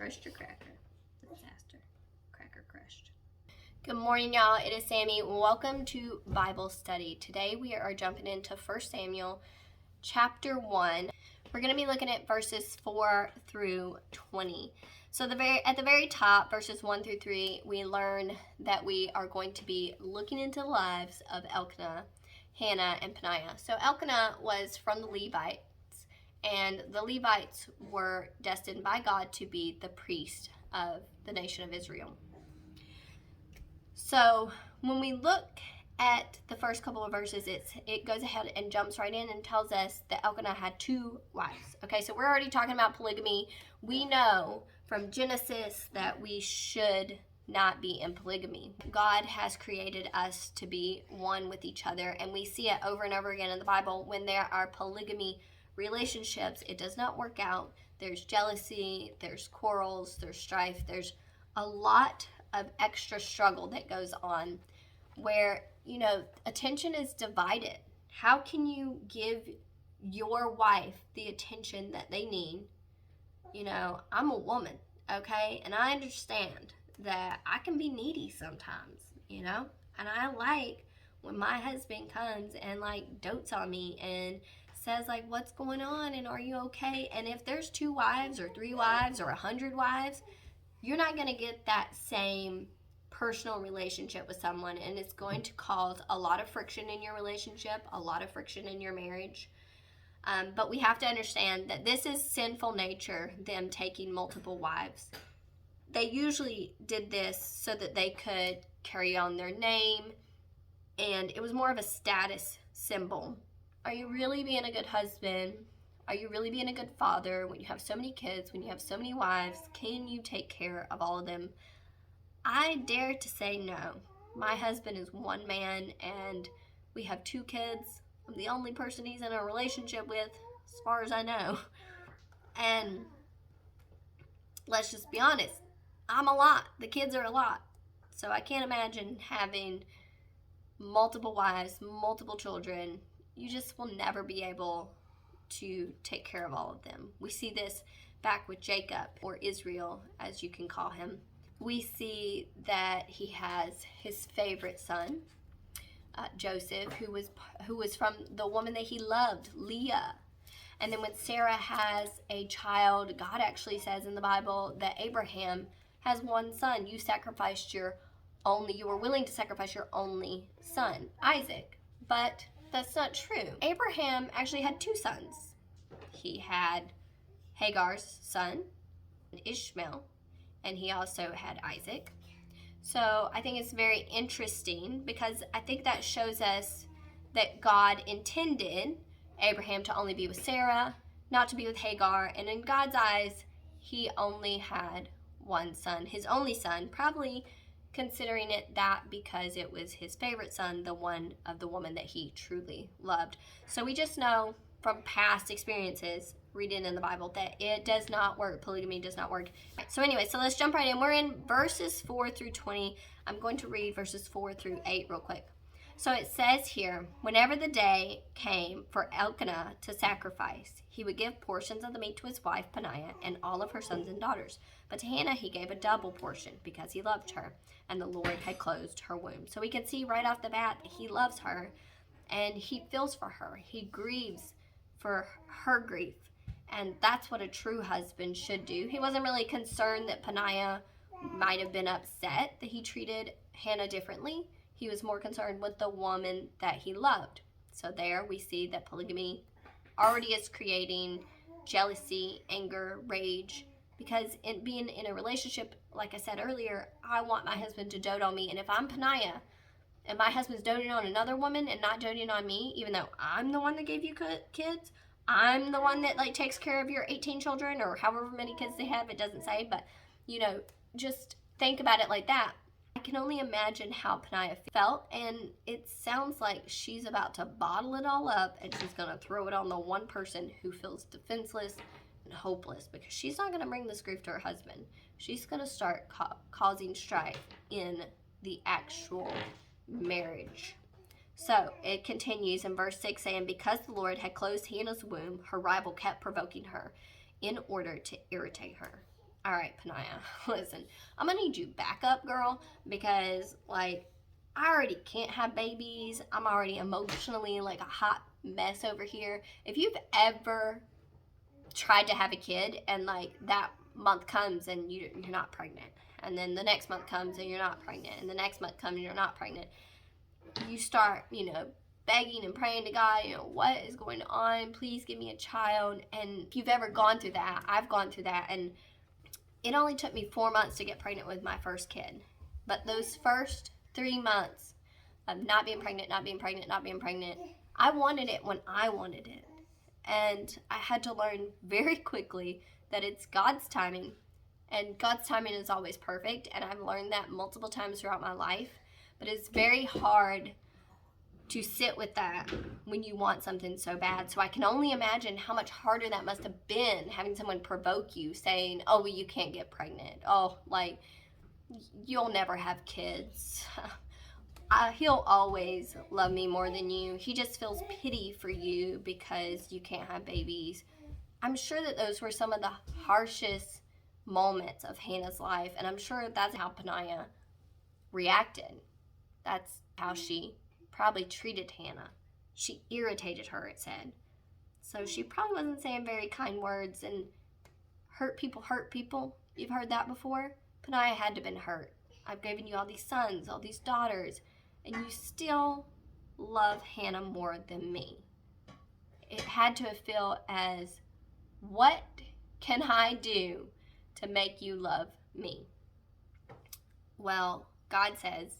Crushed your cracker. Disaster. Cracker crushed. Good morning, y'all. It is Sammy. Welcome to Bible study. Today we are jumping into 1 Samuel chapter 1. We're going to be looking at verses 4 through 20. So at the very top, verses 1 through 3, we learn that we are going to be looking into the lives of Elkanah, Hannah, and Peninnah. So Elkanah was from the Levites, and the Levites were destined by God to be the priest of the nation of Israel. So when we look at the first couple of verses, it goes ahead and jumps right in and tells us that Elkanah had 2 wives. Okay, so we're already talking about polygamy. We know from Genesis that we should not be in polygamy. God has created us to be one with each other, and we see it over and over again in the Bible. When there are polygamy relationships, it does not work out. There's jealousy, there's quarrels, there's strife, there's a lot of extra struggle that goes on where, attention is divided. How can you give your wife the attention that they need? I'm a woman, okay? And I understand that I can be needy sometimes, and I like when my husband comes and dotes on me and says what's going on and are you okay? And if there's 2 wives or 3 wives or 100 wives, you're not going to get that same personal relationship with someone, and it's going to cause a lot of friction in your relationship, a lot of friction in your marriage. But we have to understand that this is sinful nature, them taking multiple wives. They usually did this so that they could carry on their name, and it was more of a status symbol. Are you really being a good husband? Are you really being a good father when you have so many kids, when you have so many wives? Can you take care of all of them? I dare to say no. My husband is one man, and we have 2 kids. I'm the only person he's in a relationship with, as far as I know. And let's just be honest, I'm a lot. The kids are a lot. So I can't imagine having multiple wives, multiple children. You just will never be able to take care of all of them. We see this back with Jacob, or Israel, as you can call him. We see that he has his favorite son, Joseph, who was from the woman that he loved, Leah. And then when Sarah has a child, God actually says in the Bible that Abraham has 1 son. You were willing to sacrifice your only son, Isaac. But that's not true. Abraham actually had 2 sons. He had Hagar's son, Ishmael, and he also had Isaac. So I think it's very interesting because I think that shows us that God intended Abraham to only be with Sarah, not to be with Hagar, and in God's eyes, he only had 1 son, his only son, probably considering it that because it was his favorite son, the one of the woman that he truly loved. So we just know from past experiences, reading in the Bible, that it does not work. Polygamy does not work. So anyway, so let's jump right in. We're in verses 4 through 20. I'm going to read verses 4 through 8 real quick. So it says here, whenever the day came for Elkanah to sacrifice, he would give portions of the meat to his wife Peninnah and all of her sons and daughters. But to Hannah he gave a double portion because he loved her, and the Lord had closed her womb. So we can see right off the bat that he loves her, and he feels for her. He grieves for her grief. And that's what a true husband should do. He wasn't really concerned that Peninnah might have been upset that he treated Hannah differently. He was more concerned with the woman that he loved. So there we see that polygamy already is creating jealousy, anger, rage, because being in a relationship, like I said earlier, I want my husband to dote on me. And if I'm Peninnah and my husband's doting on another woman and not doting on me, even though I'm the one that gave you kids, I'm the one that takes care of your 18 children or however many kids they have, it doesn't say, but just think about it like that. I can only imagine how Peninnah felt, and it sounds like she's about to bottle it all up and she's going to throw it on the one person who feels defenseless and hopeless, because she's not going to bring this grief to her husband. She's going to start causing strife in the actual marriage. So it continues in verse 6 saying, because the Lord had closed Hannah's womb, her rival kept provoking her in order to irritate her. all right, Peniah, listen, I'm going to need you back up, girl, because, like, I already can't have babies. I'm already emotionally, like, a hot mess over here. If you've ever tried to have a kid and, like, that month comes and you're not pregnant, and then the next month comes and you're not pregnant, and the next month comes and you're not pregnant, you start, begging and praying to God, what is going on? Please give me a child. And if you've ever gone through that, I've gone through that, and it only took me 4 months to get pregnant with my first kid. But those first 3 months of not being pregnant, I wanted it when I wanted it. And I had to learn very quickly that it's God's timing. And God's timing is always perfect. And I've learned that multiple times throughout my life. But it's very hard to sit with that when you want something so bad. So I can only imagine how much harder that must have been, having someone provoke you, saying, oh, well, you can't get pregnant. Oh, like, you'll never have kids. He'll always love me more than you. He just feels pity for you because you can't have babies. I'm sure that those were some of the harshest moments of Hannah's life, and I'm sure that's how Peniah reacted. That's how she probably treated Hannah. She irritated her, it said. So she probably wasn't saying very kind words, and hurt people. You've heard that before? Peniah had to have been hurt. I've given you all these sons, all these daughters, and you still love Hannah more than me. It had to have felt as, what can I do to make you love me? Well, God says,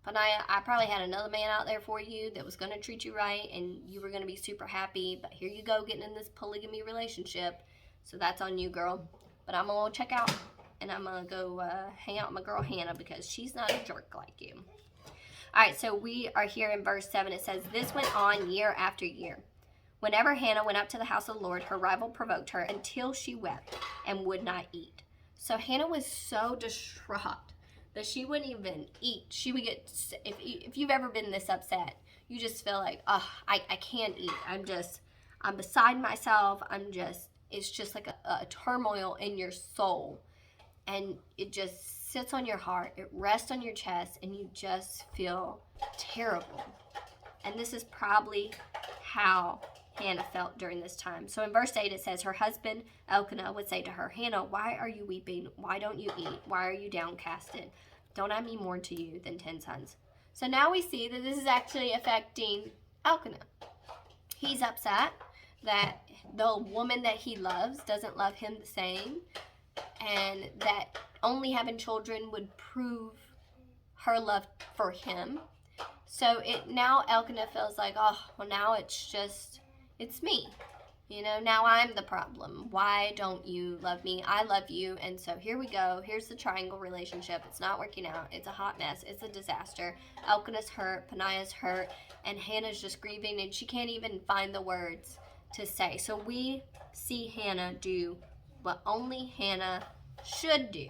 Peniah, I probably had another man out there for you that was going to treat you right, and you were going to be super happy, but here you go getting in this polygamy relationship, so that's on you, girl. But I'm going to check out, and I'm going to go hang out with my girl Hannah, because she's not a jerk like you. All right, so we are here in verse 7. It says, this went on year after year. Whenever Hannah went up to the house of the Lord, her rival provoked her until she wept and would not eat. So Hannah was so distraught that she wouldn't even eat. She would get, if you've ever been this upset, you just feel like, oh, I can't eat. I'm beside myself. It's just like a turmoil in your soul. And it just sits on your heart. It rests on your chest, and you just feel terrible. And this is probably how Hannah felt during this time. So in verse 8 it says, her husband Elkanah would say to her, Hannah, why are you weeping? Why don't you eat? Why are you downcasted? Don't I mean more to you than 10 sons? So now we see that this is actually affecting Elkanah. He's upset that the woman that he loves doesn't love him the same, and that only having children would prove her love for him. So now Elkanah feels like, oh, well, now it's me. Now I'm the problem. Why don't you love me? I love you. And so here we go. Here's the triangle relationship. It's not working out. It's a hot mess. It's a disaster. Elkanah's hurt. Peniah's hurt. And Hannah's just grieving, and she can't even find the words to say. So we see Hannah do what only Hannah should do.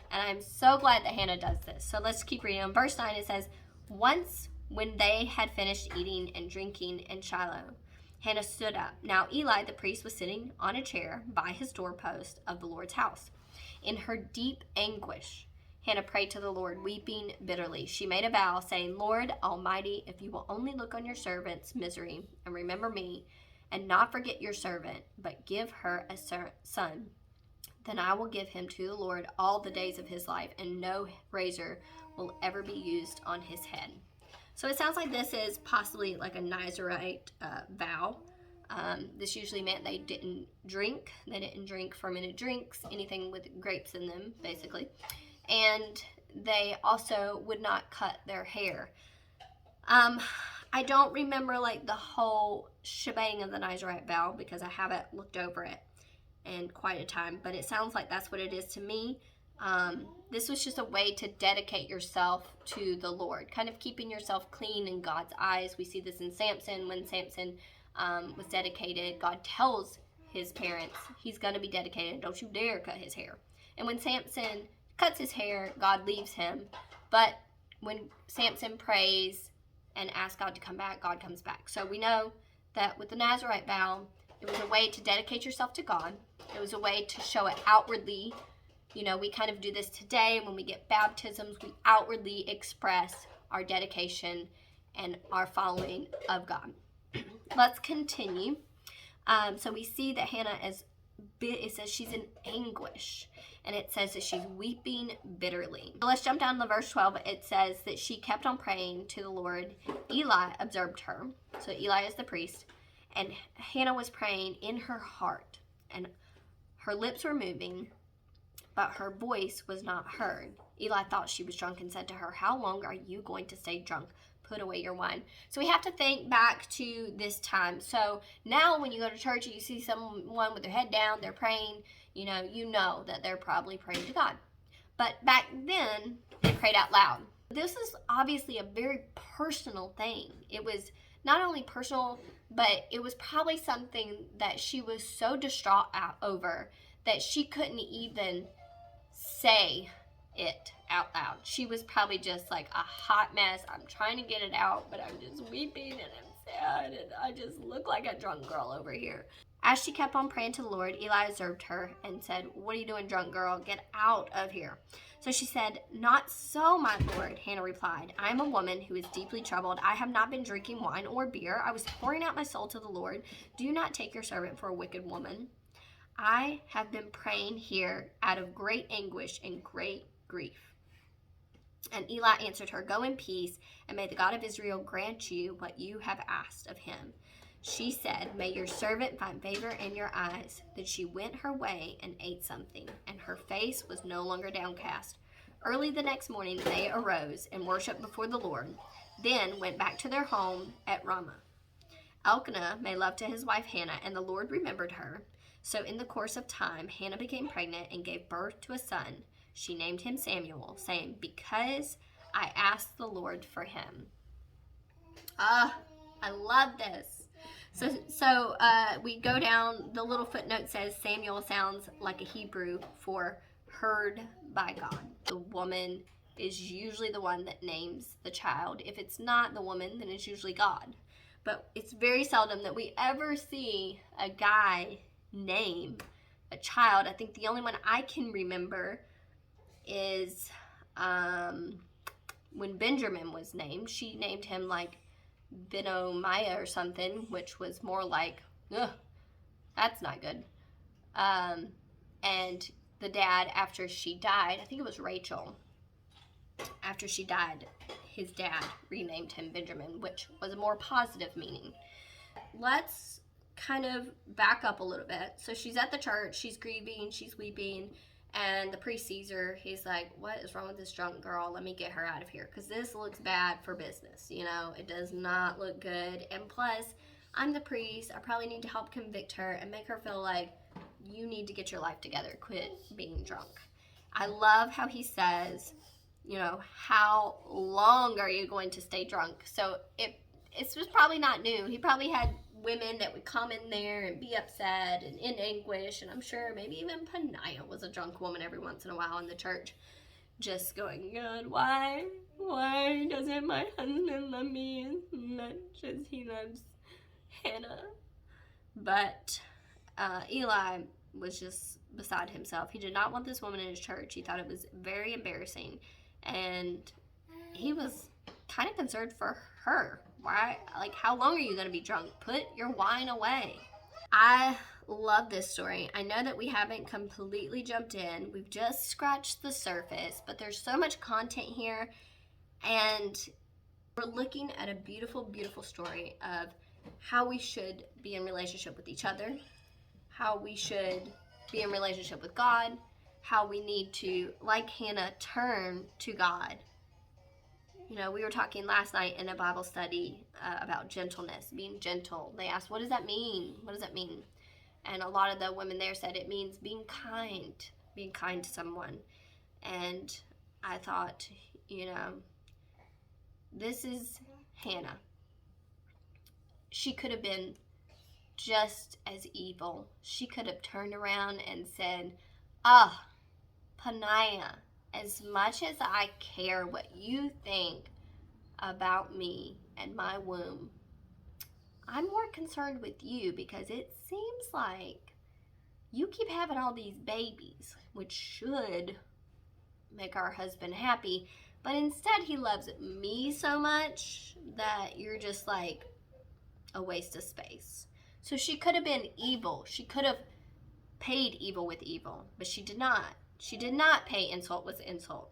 And I'm so glad that Hannah does this. So let's keep reading. On verse 9 it says, once when they had finished eating and drinking in Shiloh, Hannah stood up. Now Eli the priest was sitting on a chair by his doorpost of the Lord's house. In her deep anguish, Hannah prayed to the Lord, weeping bitterly. She made a vow, saying, Lord Almighty, if you will only look on your servant's misery and remember me, and not forget your servant, but give her a son, then I will give him to the Lord all the days of his life, and no razor will ever be used on his head. So it sounds like this is possibly like a Nazirite vow. This usually meant they didn't drink. They didn't drink fermented drinks, anything with grapes in them, basically. And they also would not cut their hair. I don't remember like the whole shebang of the Nazirite vow because I haven't looked over it in quite a time, but it sounds like that's what it is to me. This was just a way to dedicate yourself to the Lord, kind of keeping yourself clean in God's eyes. We see this in Samson. When Samson was dedicated, God tells his parents he's going to be dedicated. Don't you dare cut his hair. And when Samson cuts his hair, God leaves him. But when Samson prays and asks God to come back, God comes back. So we know that with the Nazirite vow, It was a way to dedicate yourself to God. It was a way to show it outwardly. You know, we kind of do this today when we get baptisms. We outwardly express our dedication and our following of God. Let's continue. So we see that Hannah it says she's in anguish, and it says that she's weeping bitterly. So let's jump down to verse 12. It says that she kept on praying to the Lord. Eli observed her. So Eli is the priest, and Hannah was praying in her heart, and her lips were moving, but her voice was not heard. Eli thought she was drunk and said to her, "How long are you going to stay drunk? Put away your wine." So we have to think back to this time. So now when you go to church and you see someone with their head down, they're praying, you know that they're probably praying to God. But back then, they prayed out loud. This is obviously a very personal thing. It was not only personal, but it was probably something that she was so distraught over that she couldn't even say it out loud. She was probably just like a hot mess. I'm trying to get it out, but I'm just weeping and I'm sad and I just look like a drunk girl over here. As she kept on praying to the Lord, Eli observed her and said, "What are you doing, drunk girl? Get out of here." So she said, "Not so, my Lord," Hannah replied. "I am a woman who is deeply troubled. I have not been drinking wine or beer. I was pouring out my soul to the Lord. Do not take your servant for a wicked woman. I have been praying here out of great anguish and great grief." And Eli answered her, "Go in peace, and may the God of Israel grant you what you have asked of him." She said, "May your servant find favor in your eyes." Then she went her way and ate something, and her face was no longer downcast. Early the next morning they arose and worshipped before the Lord, then went back to their home at Ramah. Elkanah made love to his wife Hannah, and the Lord remembered her. So in the course of time, Hannah became pregnant and gave birth to a son. She named him Samuel, saying, "Because I asked the Lord for him." I love this. So we go down, the little footnote says Samuel sounds like a Hebrew for heard by God. The woman is usually the one that names the child. If it's not the woman, then it's usually God. But it's very seldom that we ever see a guy name a child. I think the only one I can remember is when Benjamin was named. She named him like Benomaya or something, which was more like, ugh, that's not good. And the dad, after she died, I think it was Rachel, after she died, his dad renamed him Benjamin, which was a more positive meaning. Let's kind of back up a little bit. So she's at the church, she's grieving, she's weeping, and the priest sees her. He's like, "What is wrong with this drunk girl? Let me get her out of here, because this looks bad for business. It does not look good. And plus, I'm the priest. I probably need to help convict her and make her feel like you need to get your life together. Quit being drunk." I love how he says, "How long are you going to stay drunk?" So it was probably not new. He probably had women that would come in there and be upset and in anguish, and I'm sure maybe even Paniah was a drunk woman every once in a while in the church, just going, "God, why doesn't my husband love me as much as he loves Hannah?" But Eli was just beside himself. He did not want this woman in his church. He thought it was very embarrassing, and he was kind of concerned for her. Why? Like, how long are you going to be drunk? Put your wine away. I love this story. I know that we haven't completely jumped in. We've just scratched the surface, but there's so much content here, and we're looking at a beautiful, beautiful story of how we should be in relationship with each other, how we should be in relationship with God, how we need to, like Hannah, turn to God. We were talking last night in a Bible study about gentleness, being gentle. They asked, what does that mean? What does that mean? And a lot of the women there said it means being kind to someone. And I thought, this is Hannah. She could have been just as evil. She could have turned around and said, Paniah, as much as I care what you think about me and my womb, I'm more concerned with you because it seems like you keep having all these babies, which should make our husband happy, but instead he loves me so much that you're just like a waste of space. So she could have been evil. She could have paid evil with evil, but she did not. She did not pay insult with insult.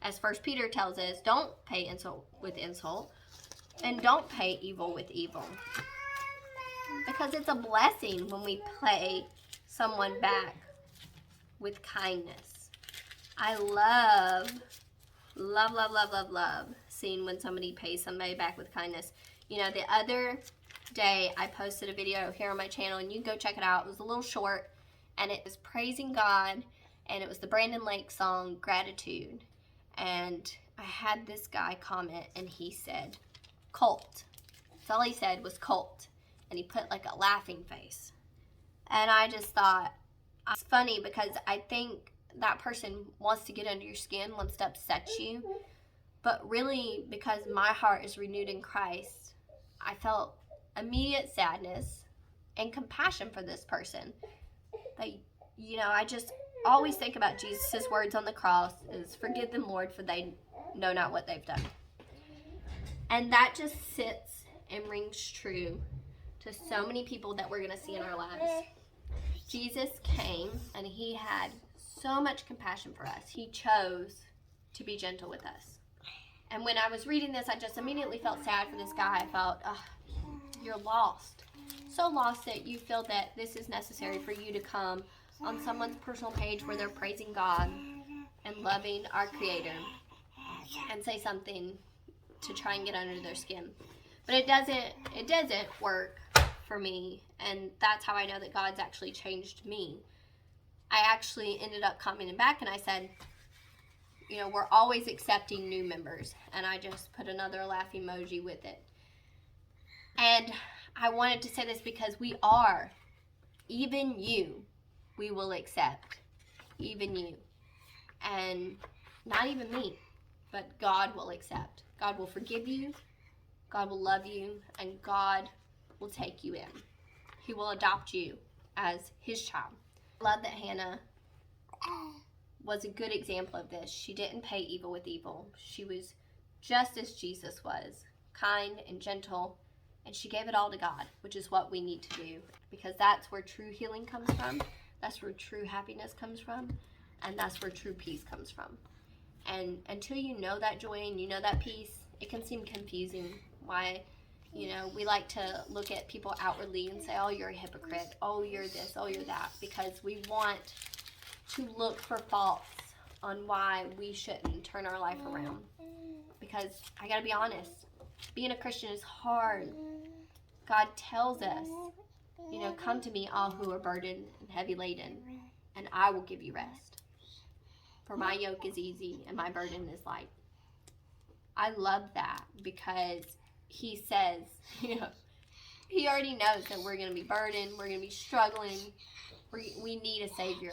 As 1 Peter tells us, don't pay insult with insult, and don't pay evil with evil. Because it's a blessing when we pay someone back with kindness. I love seeing when somebody pays somebody back with kindness. You know, the other day I posted a video here on my channel, and you can go check it out. It was a little short, and it was praising God, and it was the Brandon Lake song, Gratitude. And I had this guy comment, and he said, cult. That's all he said was cult. And he put like a laughing face. And I just thought, it's funny because I think that person wants to get under your skin, wants to upset you. But really, because my heart is renewed in Christ, I felt immediate sadness and compassion for this person. But, you know, I just always think about Jesus' words on the cross is, forgive them, Lord, for they know not what they've done. And that just sits and rings true to so many people that we're going to see in our lives. Jesus came and he had so much compassion for us. He chose to be gentle with us. And when I was reading this, I just immediately felt sad for this guy. I felt, oh, you're lost. So lost that you feel that this is necessary for you to come on someone's personal page where they're praising God and loving our Creator and say something to try and get under their skin. But it doesn't work for me, and that's how I know that God's actually changed me. I actually ended up commenting back and I said, you know, we're always accepting new members, and I just put another laugh emoji with it. And I wanted to say this because we are, even you, we will accept, even you. And not even me, but God will accept. God will forgive you, God will love you, and God will take you in. He will adopt you as his child. I love that Hannah was a good example of this. She didn't pay evil with evil. She was just as Jesus was, kind and gentle, and she gave it all to God, which is what we need to do, because that's where true healing comes from, that's where true happiness comes from, and that's where true peace comes from. And until you know that joy and you know that peace, it can seem confusing why, you know, we like to look at people outwardly and say, oh, you're a hypocrite, oh, you're this, oh, you're that, because we want to look for faults on why we shouldn't turn our life around. Because I gotta be honest, being a Christian is hard. God tells us, you know, come to me all who are burdened and heavy laden, and I will give you rest. For my yoke is easy and my burden is light. I love that because he says, you know, he already knows that we're going to be burdened, we're going to be struggling, we need a Savior,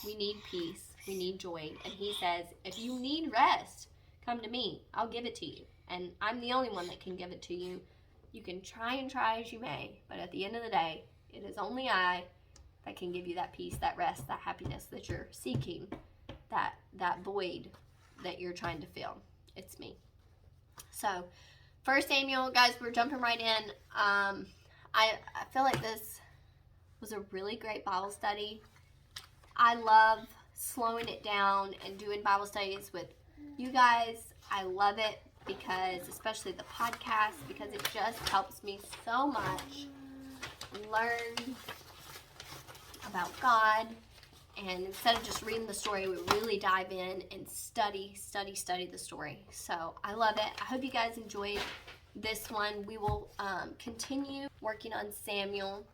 we need peace, we need joy. And he says, if you need rest, come to me, I'll give it to you. And I'm the only one that can give it to you. You can try and try as you may, but at the end of the day, it is only I that can give you that peace, that rest, that happiness that you're seeking, that void that you're trying to fill. It's me. So, 1 Samuel, guys, we're jumping right in. I feel like this was a really great Bible study. I love slowing it down and doing Bible studies with you guys. I love it because, especially the podcast, because it just helps me so much learn about God. And instead of just reading the story, we really dive in and study the story. So I love it. I hope you guys enjoyed this one. We will continue working on Samuel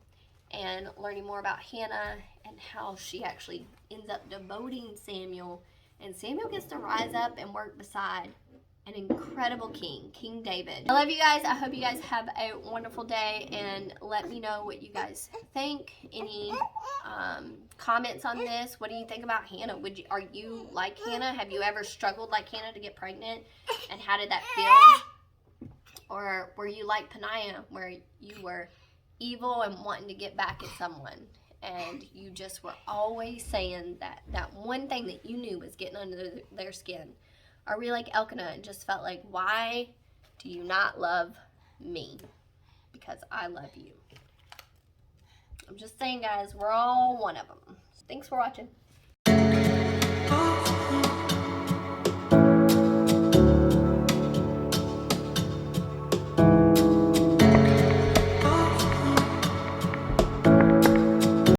and learning more about Hannah and how she actually ends up devoting Samuel. And Samuel gets to rise up and work beside an incredible king, King David. I love you guys. I hope you guys have a wonderful day, and let me know what you guys think. Any comments on this? What do you think about Hannah? Are you like Hannah? Have you ever struggled like Hannah to get pregnant? And how did that feel? Or were you like Peniah, where you were evil and wanting to get back at someone, and you just were always saying that one thing that you knew was getting under their skin? Are we like Elkanah and just felt like, why do you not love me? Because I love you. I'm just saying, guys, we're all one of them. Thanks for watching.